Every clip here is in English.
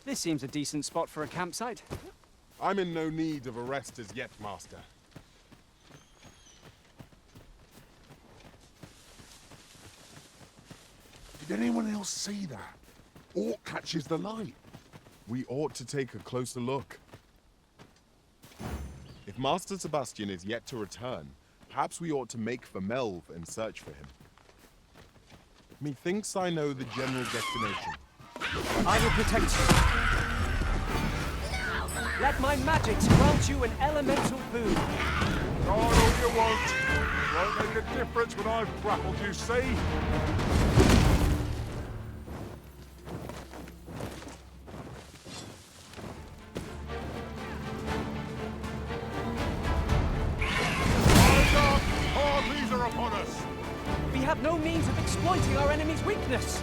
This seems a decent spot for a campsite. I'm in no need of a rest as yet, Master. Did anyone else see that? Orc catches the light. We ought to take a closer look. If Master Sebastian is yet to return, perhaps we ought to make for Melve and search for him. Methinks I know the general destination. I will protect you. Let my magics grant you an elemental boon. God, all you want. Won't make a difference when I've grappled you, see? Harpies are upon us. We have no means of exploiting our enemy's weakness.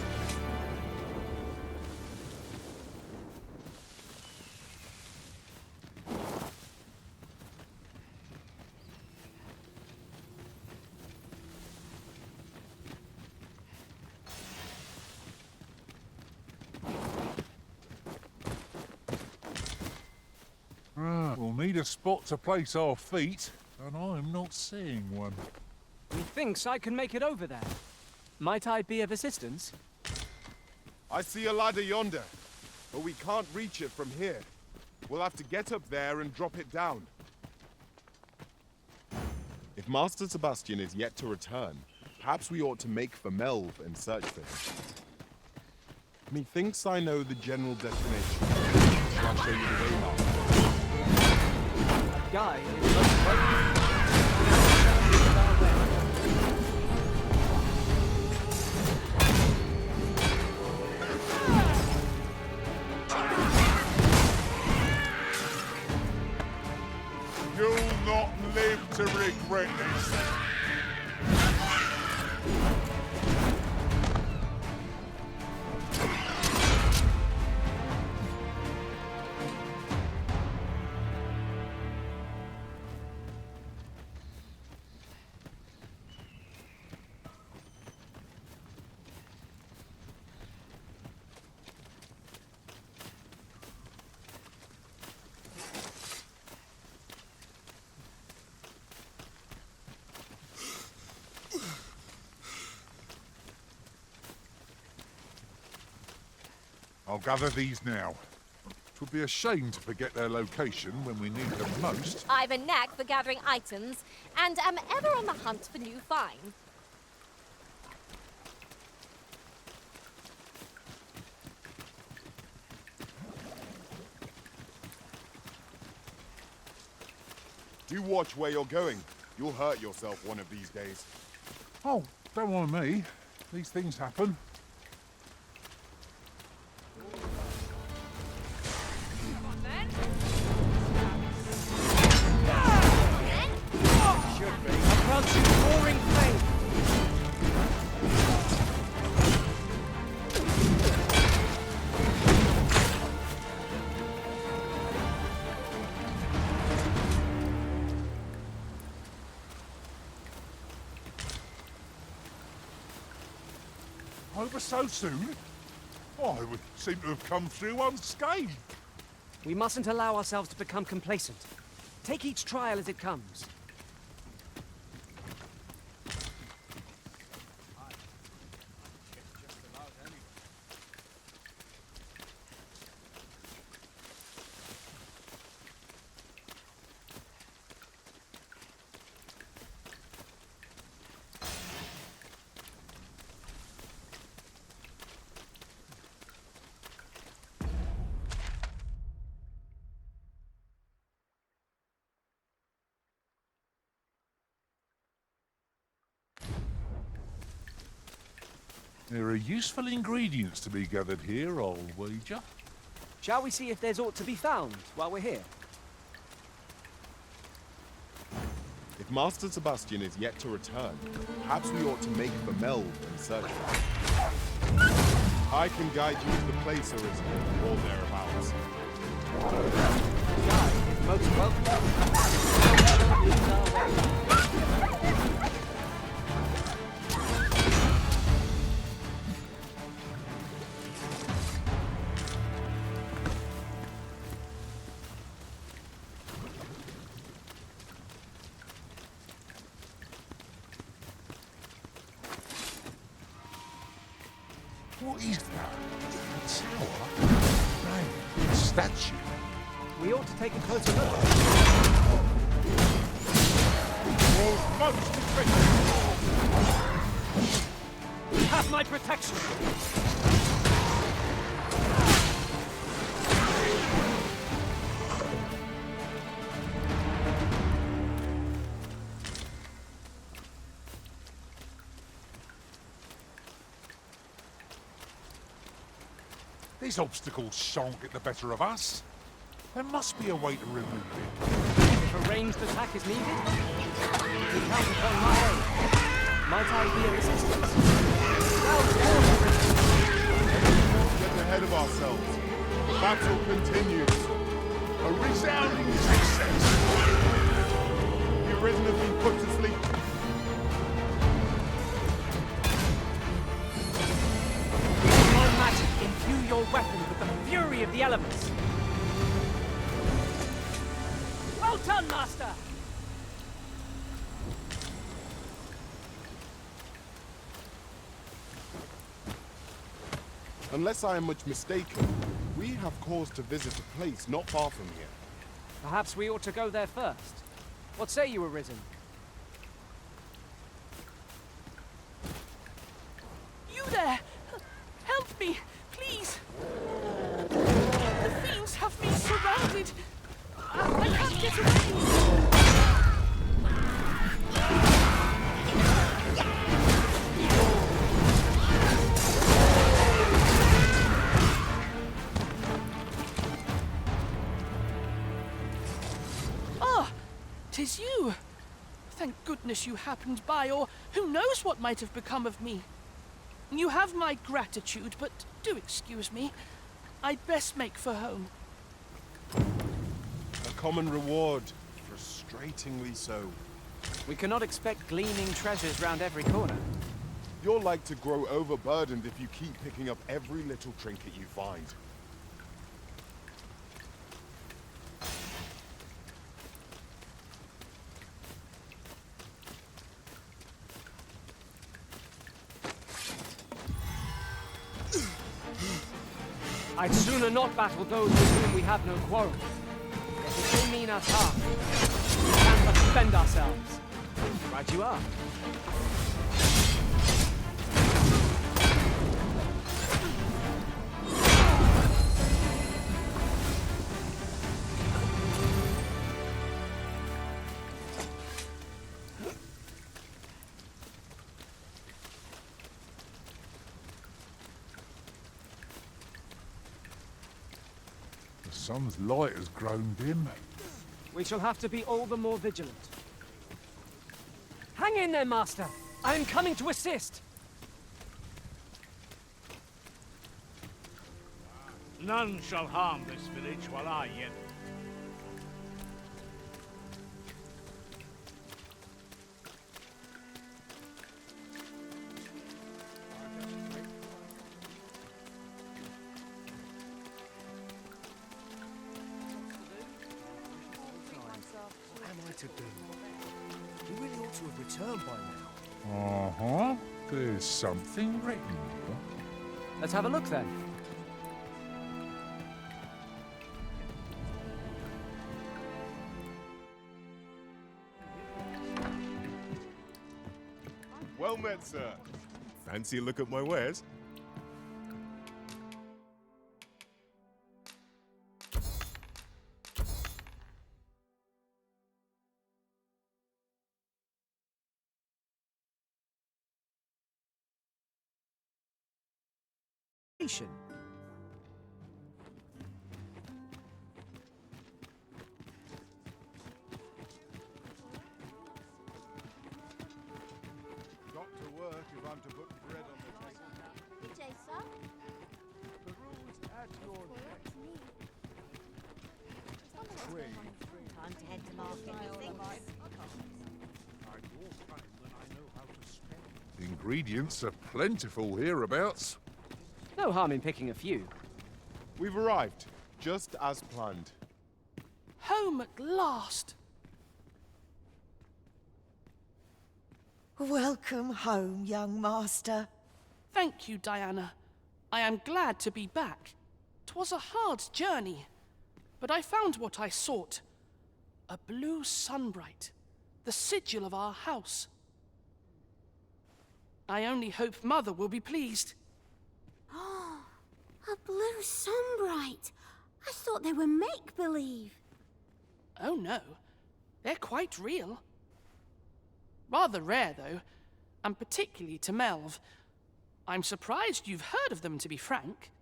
We'll need a spot to place our feet, and I'm not seeing one. Methinks I can make it over there. Might I be of assistance? I see a ladder yonder, but we can't reach it from here. We'll have to get up there and drop it down. If Master Sebastian is yet to return, perhaps we ought to make for Melve and search for him. Methinks I know the general destination. I'll show you the way, Master. Guy is most welcome. You'll not live to regret this. I'll gather these now. It would be a shame to forget their location when we need them most. I've a knack for gathering items, and am ever on the hunt for new finds. Do watch where you're going. You'll hurt yourself one of these days. Oh, don't mind me. These things happen. Should be. I grant you roaring flame. Over so soon? Oh, I would seem to have come through unscathed. We mustn't allow ourselves to become complacent. Take each trial as it comes. There are useful ingredients to be gathered here, I'll wager. Shall we see if there's aught to be found while we're here? If Master Sebastian is yet to return, perhaps we ought to make for Melve and search for him. I can guide you to the place arisen, or thereabouts. Guy is most welcome. Leads our way. What is that? A tower? No, a statue. We ought to take a closer look. World's most effective. Have my protection! These obstacles shan't get the better of us. There must be a way to remove it. If a ranged attack is needed, we count upon my aid. Might I be of assistance? Get ahead of ourselves. The battle continues. A resounding success. The arisen has been put to sleep. My magic imbue your weapon with the fury of the elements. Well done, Master! Unless I am much mistaken, we have cause to visit a place not far from here. Perhaps we ought to go there first. What say you, Arisen? You there! Help me, please! The fiends have me surrounded! I can't get away! Ah! 'Tis you! Thank goodness you happened by, or who knows what might have become of me. You have my gratitude, but do excuse me. I'd best make for home. A common reward. Frustratingly so. We cannot expect gleaming treasures round every corner. You're like to grow overburdened if you keep picking up every little trinket you find. I'd sooner not battle those with whom we have no quarrel. Yet if they mean us harm, we can but defend ourselves. Right you are. The sun's light has grown dim. We shall have to be all the more vigilant. Hang in there, Master! I am coming to assist! None shall harm this village while I yet. What am I to do? You really ought to have returned by now. Uh-huh. There's something written here. Let's have a look then. Well met, sir. Fancy a look at my wares? Got to work if I'm to put bread on the table. PJ, sir? The rules at your neck. Time to head to market, methinks. Ingredients are plentiful hereabouts. No harm in picking a few. We've arrived, just as planned. Home at last! Welcome home, young master. Thank you, Diana. I am glad to be back. 'Twas a hard journey, but I found what I sought. A blue sunbright, the sigil of our house. I only hope Mother will be pleased. A blue sunbright. I thought they were make-believe. Oh no, they're quite real. Rather rare, though, and particularly to Melv. I'm surprised you've heard of them, to be frank.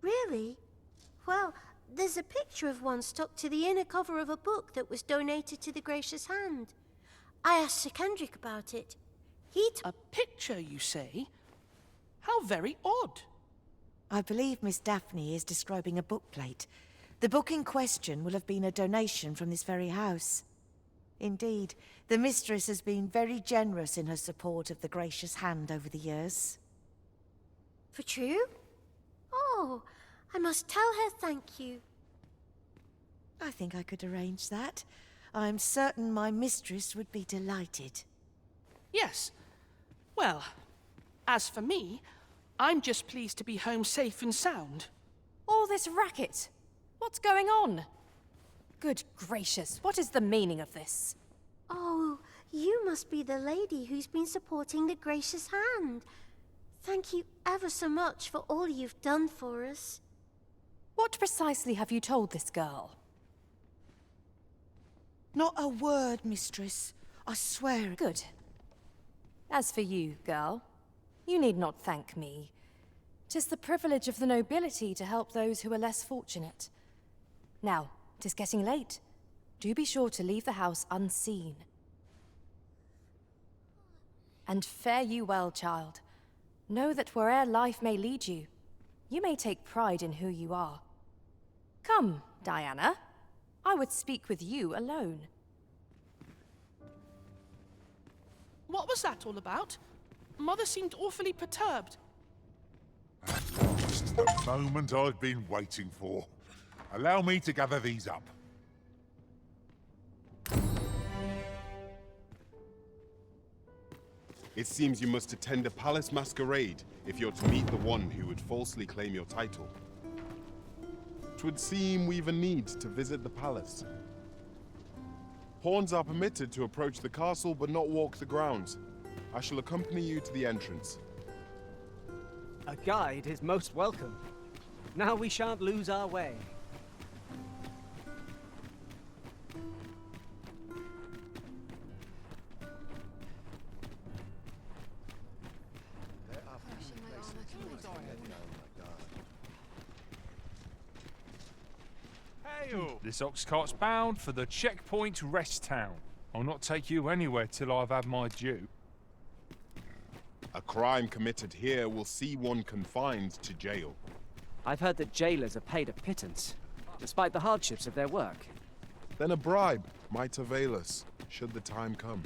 Really? Well, there's a picture of one stuck to the inner cover of a book that was donated to the Gracious Hand. I asked Sir Kendrick about it. A picture, you say? How very odd. I believe Miss Daphne is describing a bookplate. The book in question will have been a donation from this very house. Indeed, the mistress has been very generous in her support of the Gracious Hand over the years. For true? Oh, I must tell her thank you. I think I could arrange that. I'm certain my mistress would be delighted. Yes. Well, as for me, I'm just pleased to be home safe and sound. All this racket. What's going on? Good gracious, what is the meaning of this? Oh, you must be the lady who's been supporting the Gracious Hand. Thank you ever so much for all you've done for us. What precisely have you told this girl? Not a word, mistress. I swear. Good. As for you, girl, you need not thank me. 'Tis the privilege of the nobility to help those who are less fortunate. Now, 'tis getting late. Do be sure to leave the house unseen. And fare you well, child. Know that where'er life may lead you, you may take pride in who you are. Come, Diana. I would speak with you alone. What was that all about? Mother seemed awfully perturbed. At last, the moment I've been waiting for. Allow me to gather these up. It seems you must attend a palace masquerade if you're to meet the one who would falsely claim your title. 'Twould seem we've a need to visit the palace. Pawns are permitted to approach the castle but not walk the grounds. I shall accompany you to the entrance. A guide is most welcome. Now we shan't lose our way. This ox cart's bound for the checkpoint rest town. I'll not take you anywhere till I've had my due. A crime committed here will see one confined to jail. I've heard that jailers are paid a pittance, despite the hardships of their work. Then a bribe might avail us, should the time come.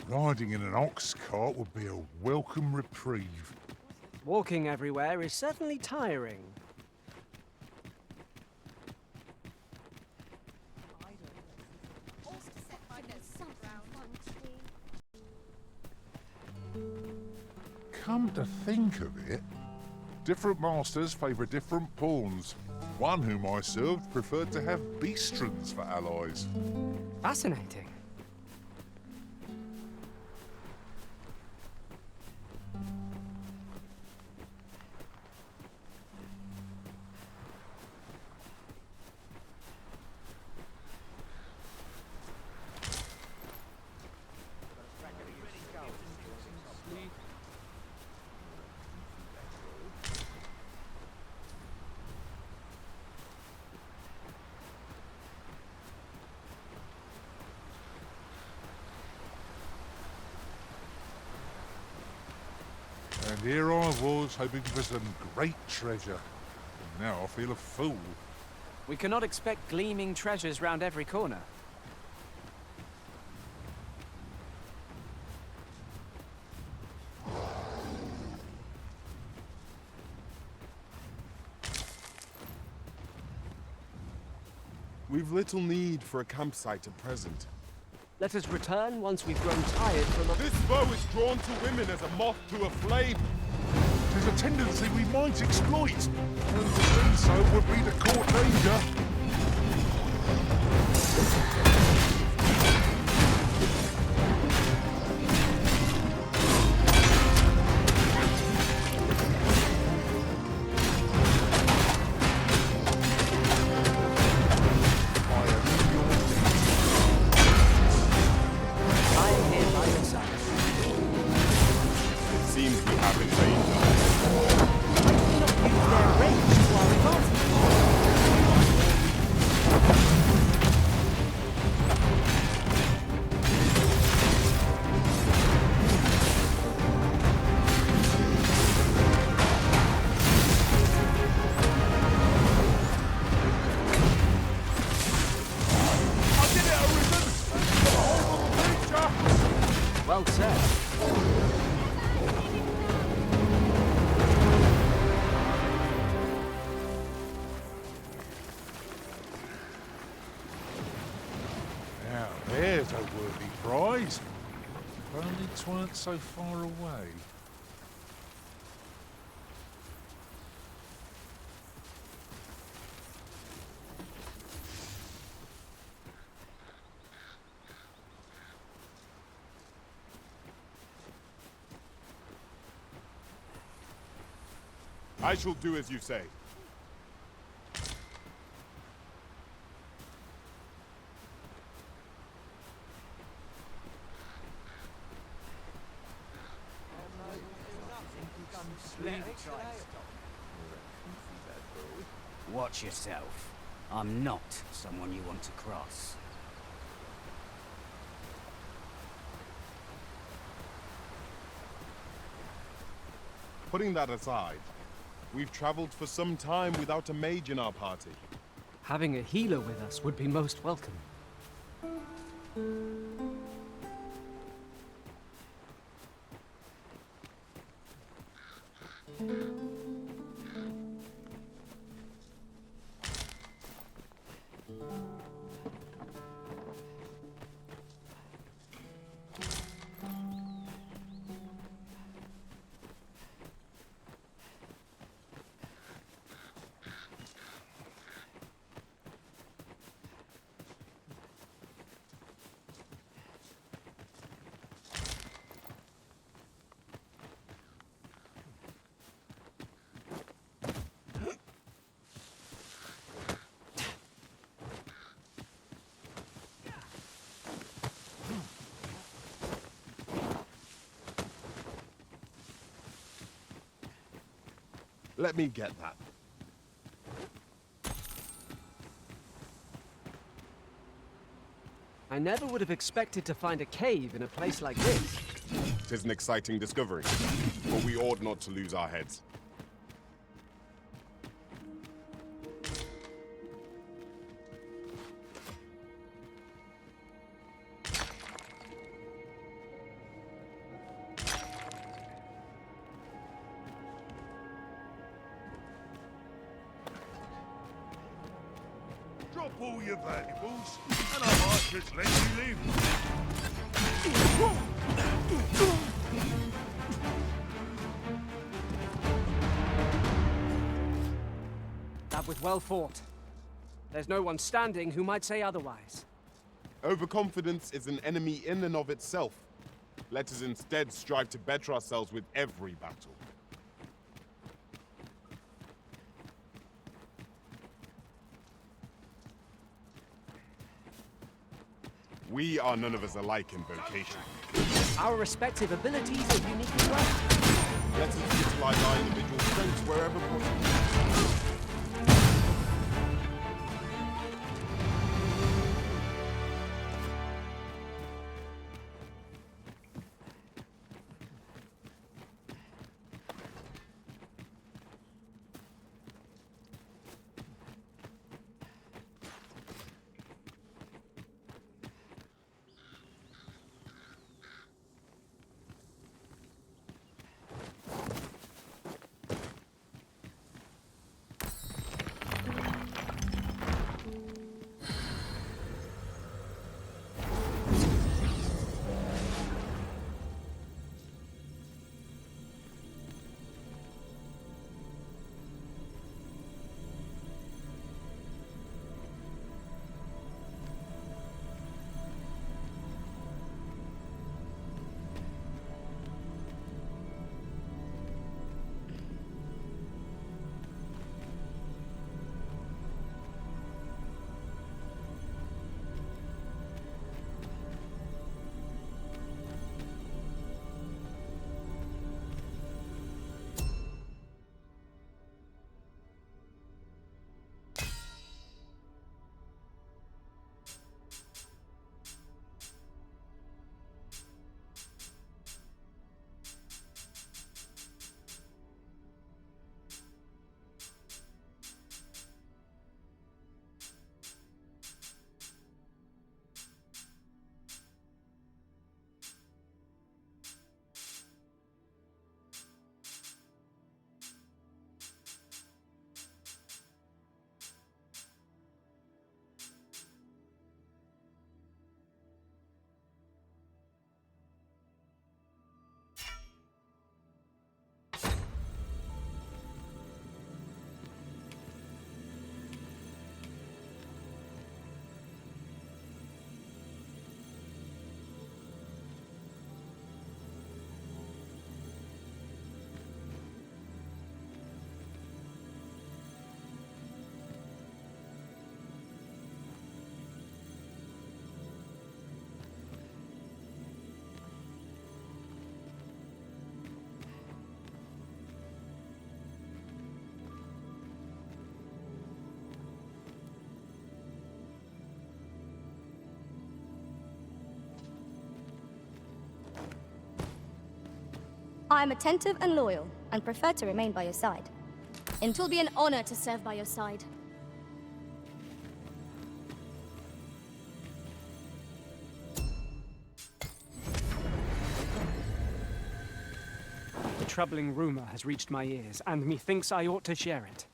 Riding in an ox cart would be a welcome reprieve. Walking everywhere is certainly tiring. Come to think of it, different masters favour different pawns. One whom I served preferred to have beastrons for allies. Fascinating. And here I was, hoping for some great treasure. And now I feel a fool. We cannot expect gleaming treasures round every corner. We've little need for a campsite at present. Let us return once we've grown tired from This bow is drawn to women as a moth to a flame. There's a tendency we might exploit. And to do so would be to court danger. Well said. Now there's a worthy prize. If only 'tweren't so far away. I shall do as you say. Watch yourself. I'm not someone you want to cross. Putting that aside, we've traveled for some time without a mage in our party. Having a healer with us would be most welcome. Let me get that. I never would have expected to find a cave in a place like this. It is an exciting discovery, but we ought not to lose our heads. Drop all your valuables, and I might just let you live. That was well fought. There's no one standing who might say otherwise. Overconfidence is an enemy in and of itself. Let us instead strive to better ourselves with every battle. We are none of us alike in vocation. Our respective abilities are unique as well. Let us utilize our individual strengths wherever possible. I am attentive and loyal, and prefer to remain by your side. It will be an honor to serve by your side. A troubling rumor has reached my ears, and methinks I ought to share it.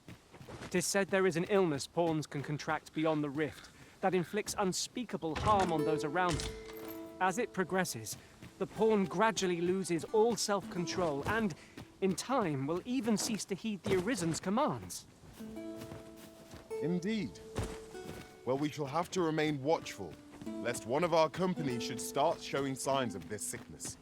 'Tis said there is an illness pawns can contract beyond the rift that inflicts unspeakable harm on those around them. As it progresses, the pawn gradually loses all self-control and, in time, will even cease to heed the Arisen's commands. Indeed. Well, we shall have to remain watchful, lest one of our company should start showing signs of this sickness.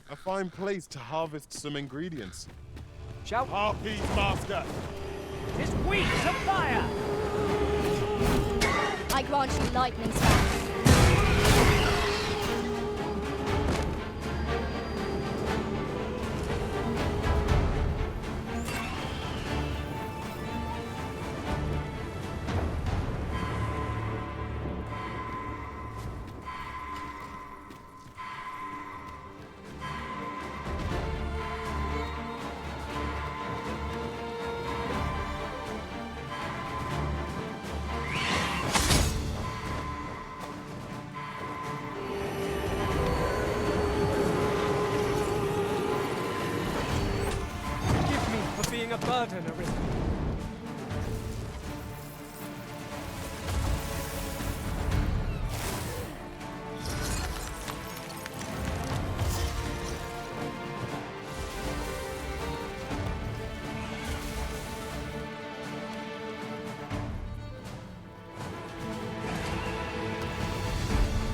A fine place to harvest some ingredients. Shout! Harpies, master! 'Tis weak to fire! I grant you lightning strikes. burden arisen.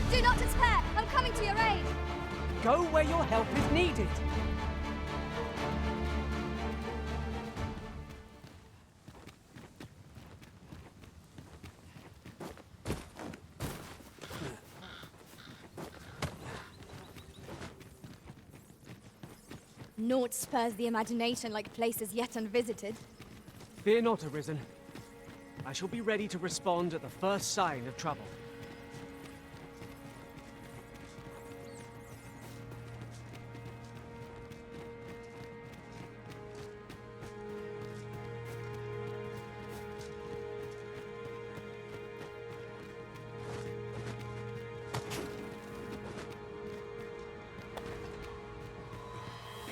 Do not despair! I'm coming to your aid! Go where your help is needed. Naught spurs the imagination like places yet unvisited. Fear not, Arisen. I shall be ready to respond at the first sign of trouble.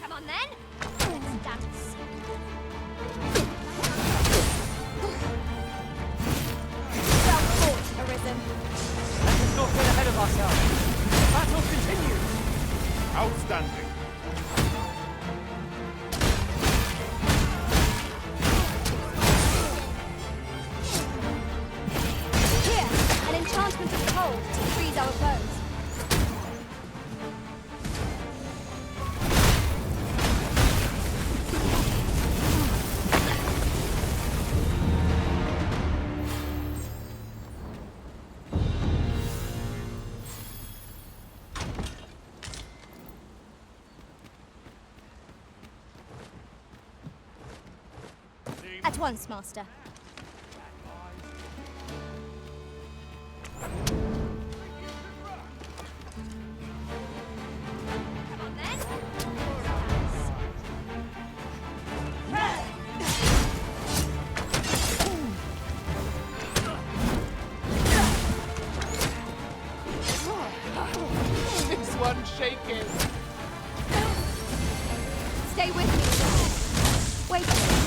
Come on then! Let's dance! Well fought, Arisen. Let us not get ahead of ourselves. The battle continues. Outstanding. Here, an enchantment of cold to freeze our foes. At once, Master. Come on then. This one's shaking. Stay with me. Wait a minute.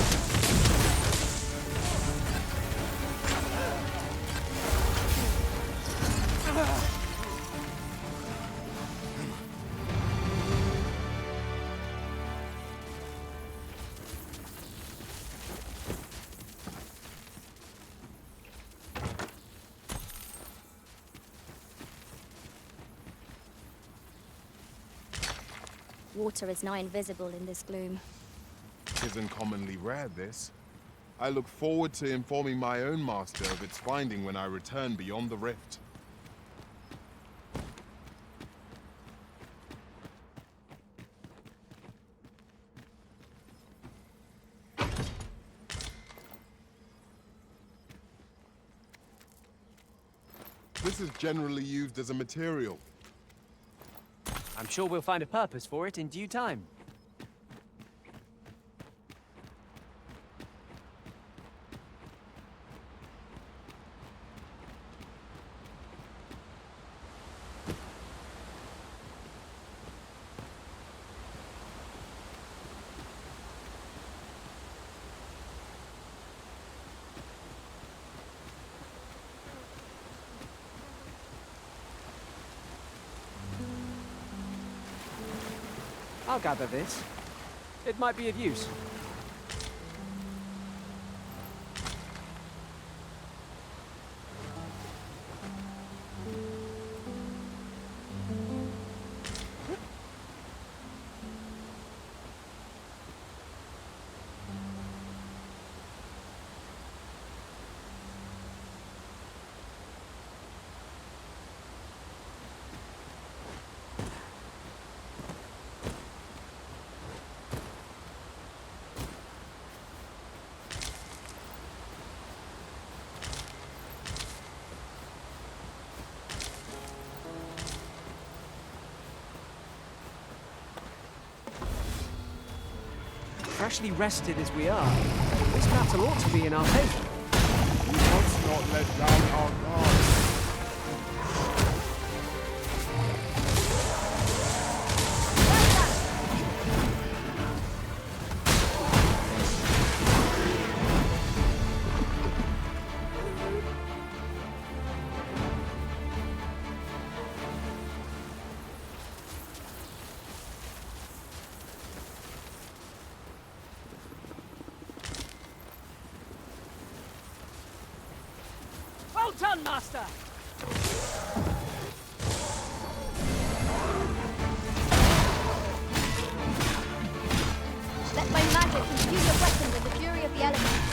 Water is now invisible in this gloom. Isn't commonly rare, this. I look forward to informing my own master of its finding when I return beyond the rift. This is generally used as a material. I'm sure we'll find a purpose for it in due time. I'll gather this. It might be of use. Freshly rested as we are, this battle ought to be in our favor. We must not let down our guard. done, Master! Let my magic infuse your weapon with the fury of the elements.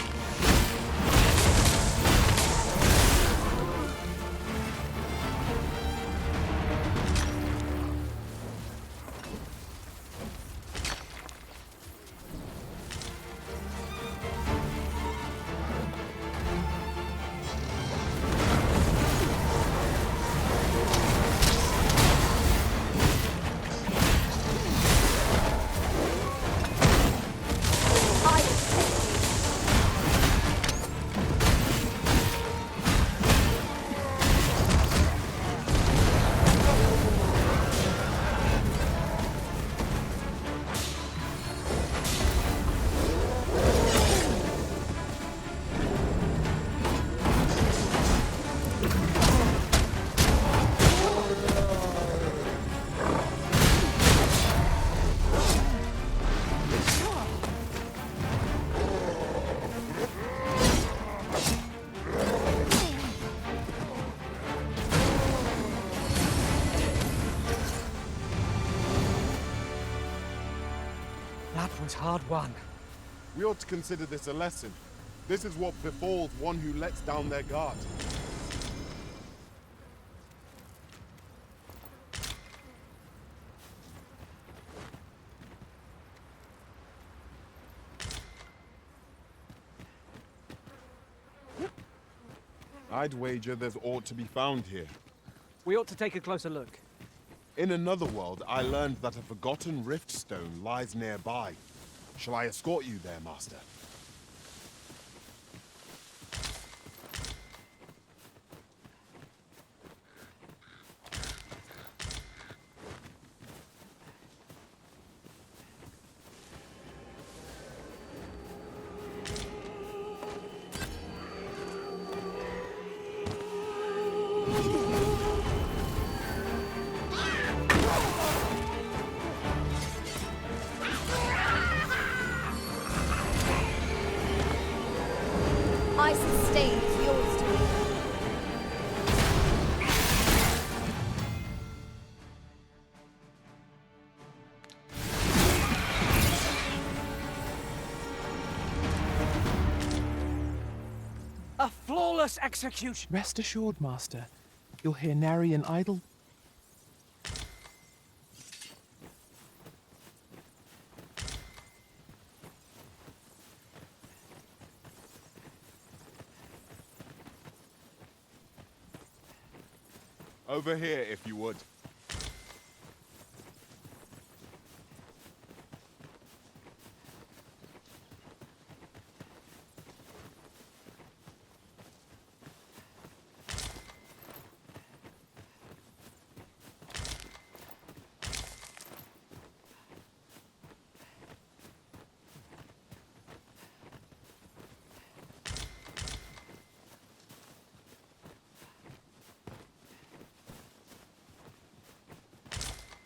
Was hard won. We ought to consider this a lesson. This is what befalls one who lets down their guard. I'd wager there's aught to be found here. We ought to take a closer look. In another world, I learned that a forgotten rift stone lies nearby. Shall I escort you there, Master? I sustain is yours to me. A flawless execution! Rest assured, Master. You'll hear nary an idle... Over here, if you would.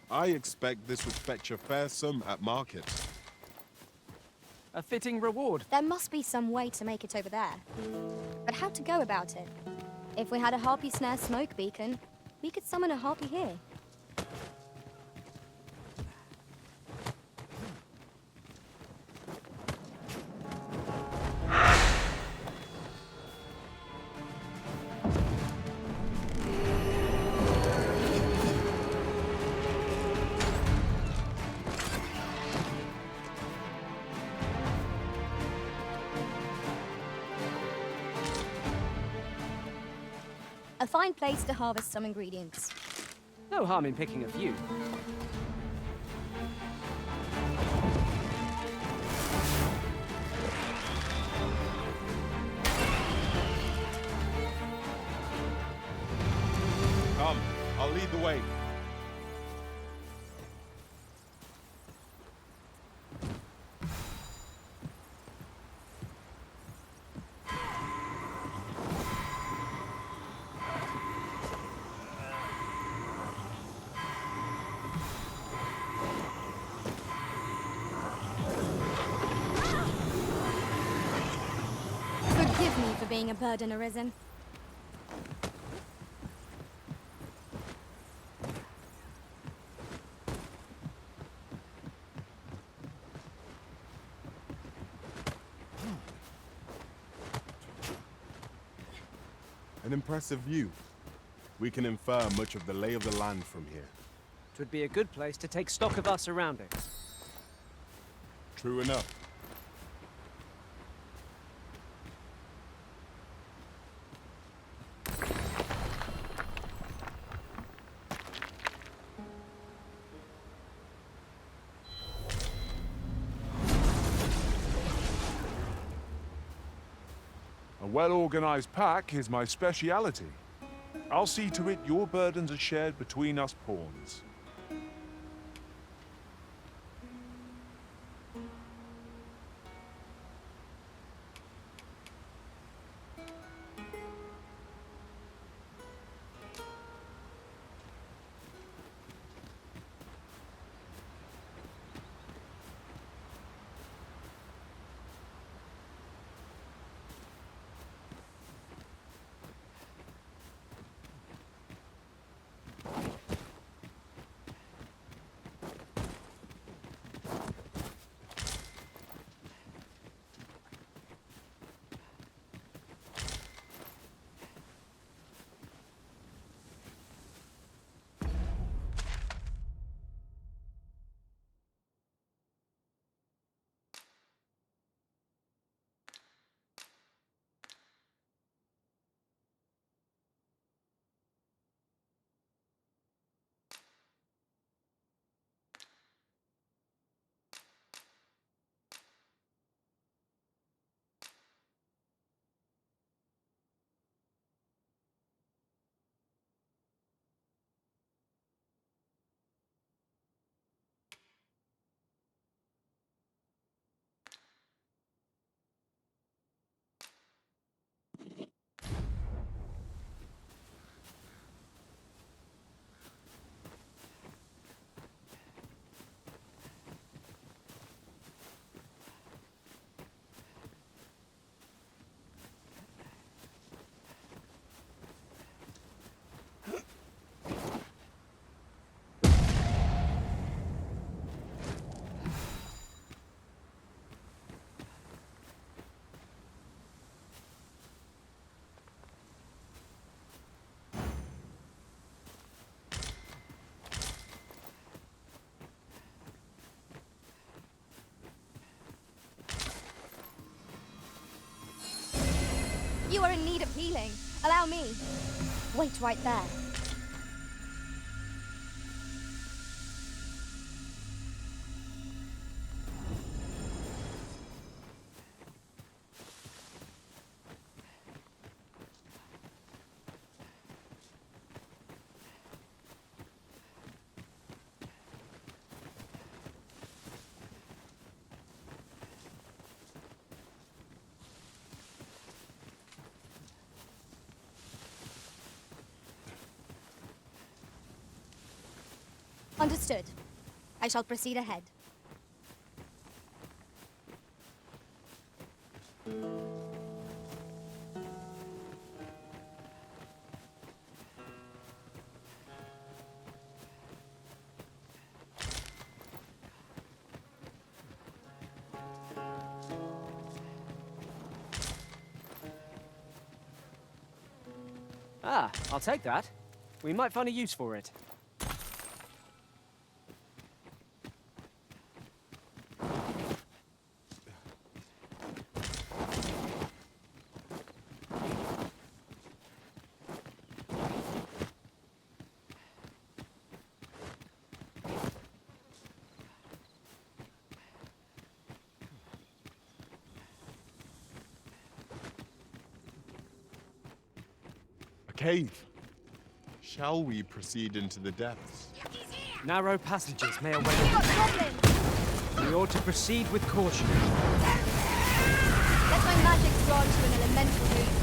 I expect this would fetch a fair sum at market. A fitting reward. There must be some way to make it over there. But how to go about it? If we had a harpy snare smoke beacon, we could summon a harpy here. A fine place to harvest some ingredients. No harm in picking a few. Come, I'll lead the way. Forgive me for being a burden arisen. An impressive view. We can infer much of the lay of the land from here. It would be a good place to take stock of our surroundings. True enough. A well-organized pack is my speciality. I'll see to it your burdens are shared between us pawns. You are in need of healing. Allow me. Wait right there. Understood. I shall proceed ahead. Ah, I'll take that. We might find a use for it. Cave. Shall we proceed into the depths? Narrow passages may await. We got goblins! We ought to proceed with caution. Let my magic grant you an elemental boost.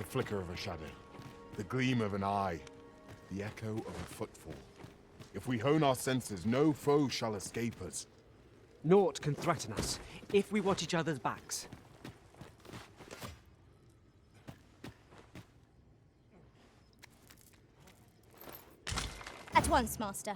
flicker of a shadow, the gleam of an eye, the echo of a footfall. If we hone our senses, no foe shall escape us. Naught can threaten us if we watch each other's backs. At once, Master.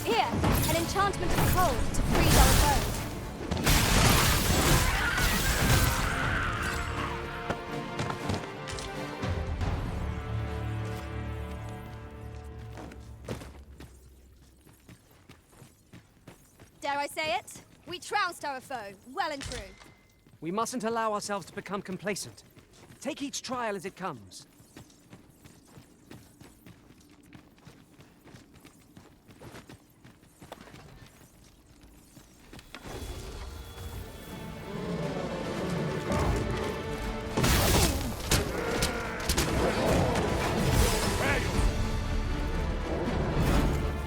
Here, an enchantment of cold to freeze our foes. Dare I say it? We trounced our foe, well and true. We mustn't allow ourselves to become complacent. Take each trial as it comes.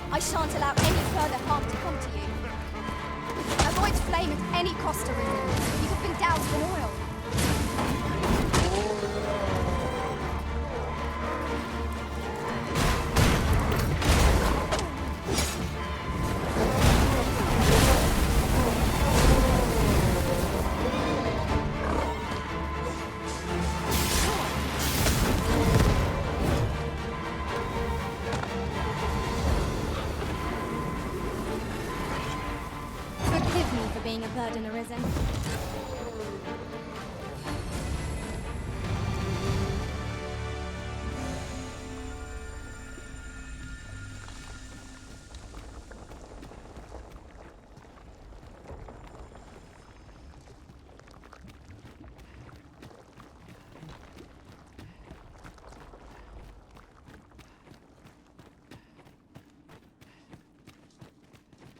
I shan't allow any further harm to come to you. Avoid flame at any cost, Arisen. You have been doused in oil. Forgive me for being a burden, Arisen.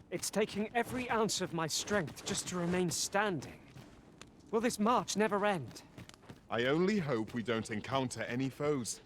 It's taking every ounce of my strength just to remain standing. Will this march never end? I only hope we don't encounter any foes.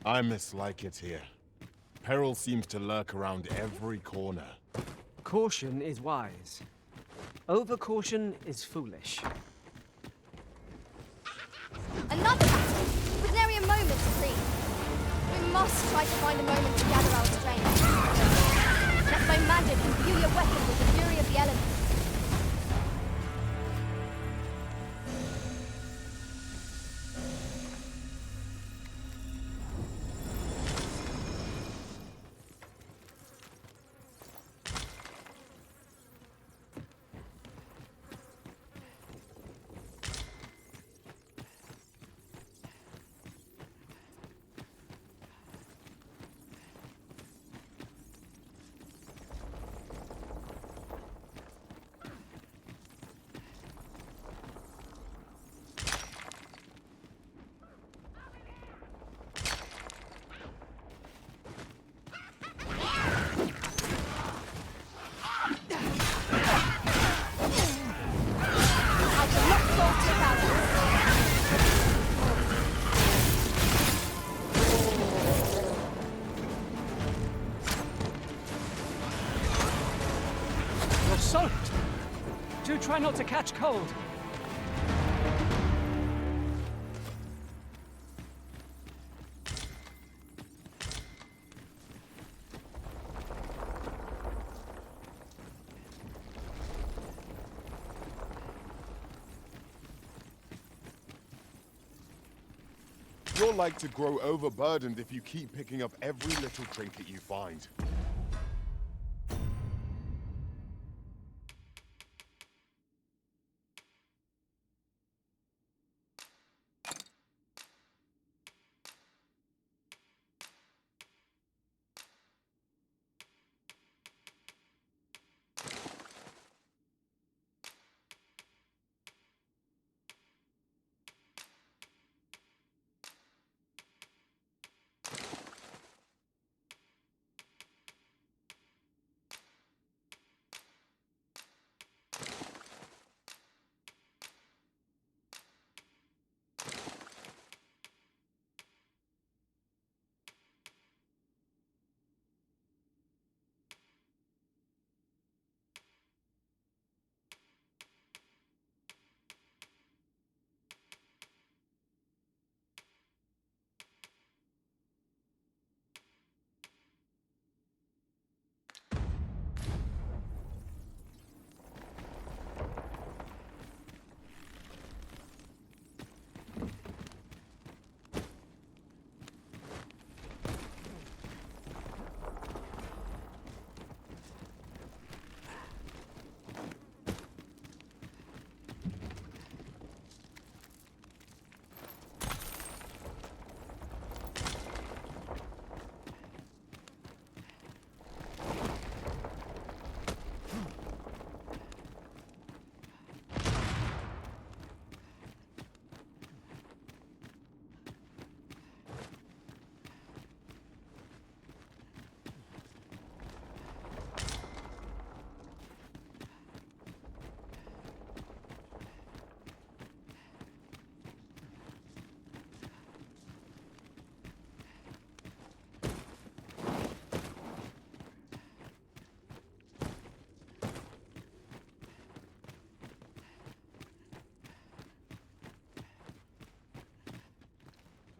I mislike it here. Peril seems to lurk around every corner. Caution is wise. Overcaution is foolish. Another battle! With nary a moment to breathe. We must try to find a moment to gather our strength. Let my magic imbue your weapon with the fury of the elements. Soaked! Do try not to catch cold. You're like to grow overburdened if you keep picking up every little trinket you find.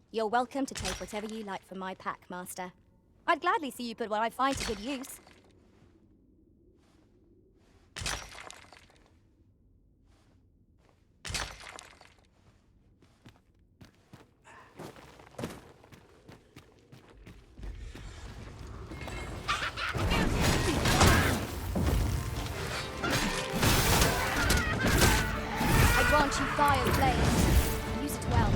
You're welcome to take whatever you like from my pack, Master. I'd gladly see you put what I find to good use. I grant you fire flame. Use it well.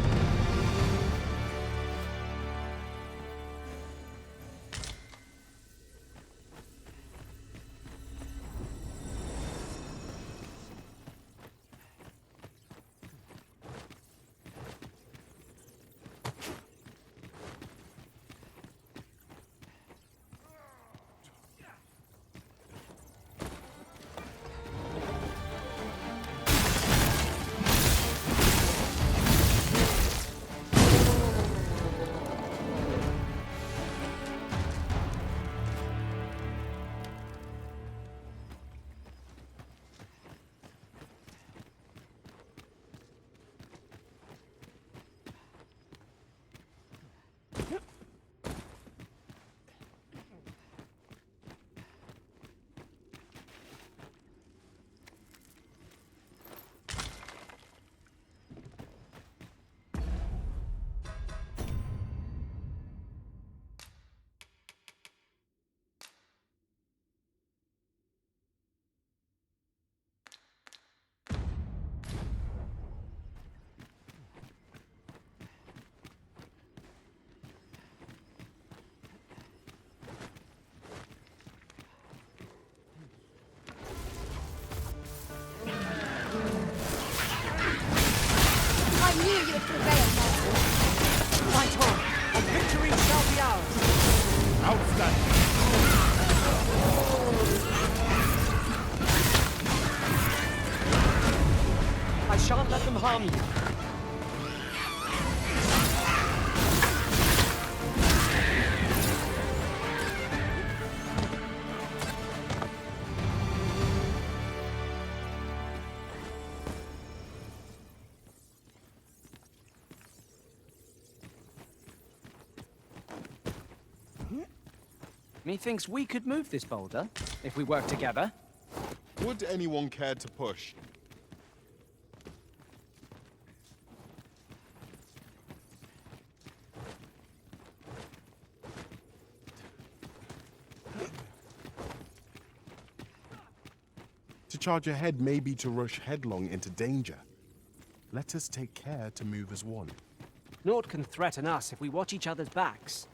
shan't let them harm you. Methinks we could move this boulder if we work together. Would anyone care to push? To charge ahead may be to rush headlong into danger. Let us take care to move as one. Naught can threaten us if we watch each other's backs.